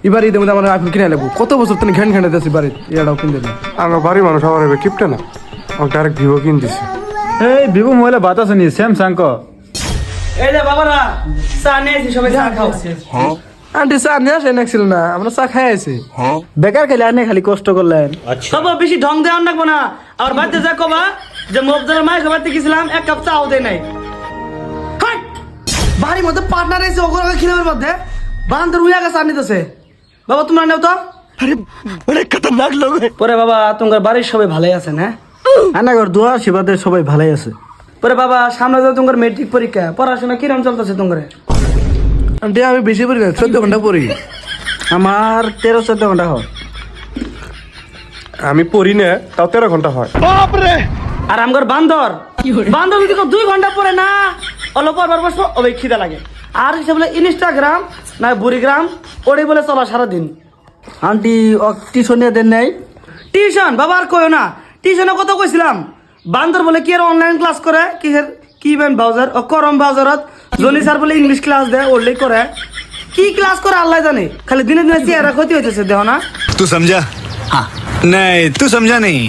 এবার ঈদের মধ্যে আমার আইফোন কিনে নেবো। কত বছর তুমি ঘ্যান ঘ্যান দিয়েছি বাড়ি, এটাও কিনে দেবে। আমার বাড়ি মানুষ আমার এবার কিপটা না, আমার ডাইরেক্ট ভিভো কিন দিছে। এই ভিভো মোবাইলে বাত আছে নি স্যামসাং ক এই যে বাবারা চা নিয়ে এসে সবাই চা খাও। আন্টি চা নিয়ে আসে না ছিল না, আমরা চা খাই আছি। বেকার খেলে আনে খালি কষ্ট করলেন। বাবা বেশি ঢং দেওয়ার রাখবো না। আর বাড়িতে যা কবা যে মফজালের মায়ের বাড়িতে গেছিলাম, এক কাপ চাও দেয় নাই। হাট! বাড়ির মধ্যে পার্টনার এসে ওগুলো খিলামের মধ্যে বারান্দার উইয়া গেছে আনিতেছে। বাবা তোমরা নেও তো। পরে বাবা তোমার বাড়ির সবাই ভালোই আছে না? আনাগর দোয়া আশীর্বাদে সবাই ভালোই আছে। পরে বাবা সামনে তো তোমার মেট্রিক পরীক্ষা, পড়াশোনা কিরম চলতেছে তোমার? আন্টি আমি বেশি পড়ি না, 14 ঘন্টা পড়ি। আমার 13-14 ঘন্টা হয়। আমি পড়ি না, তাও 13 ঘন্টা হয়। আর আমার বান্দর বান্দর যদি 2 ঘন্টা পরে না অল্প পরবার বসবো ওই খিদা লাগে। আর হিসেবে বলে ইনস্টাগ্রাম না বুড়িগ্রাম ওটাই বলে চলা সারাদিন। আন্টি টিউশনে দেন নাই? টিউশন বাবা আর কইও না, টিউশনে কত কইছিলাম। বান্দর বলে কি আর অনলাইন ক্লাস করে কিসের কি ব্যান্ড ব্রাউজার ও করম ব্রাউজারত জনি স্যার বলে ইংলিশ ক্লাস দেয় ওরলেই করে। কি ক্লাস করে আল্লাহ জানে, খালি দিনে দিনে চেহারা ক্ষতি হইতেছে দেহ না। तू समझा? हाँ नहीं तू समझा नहीं।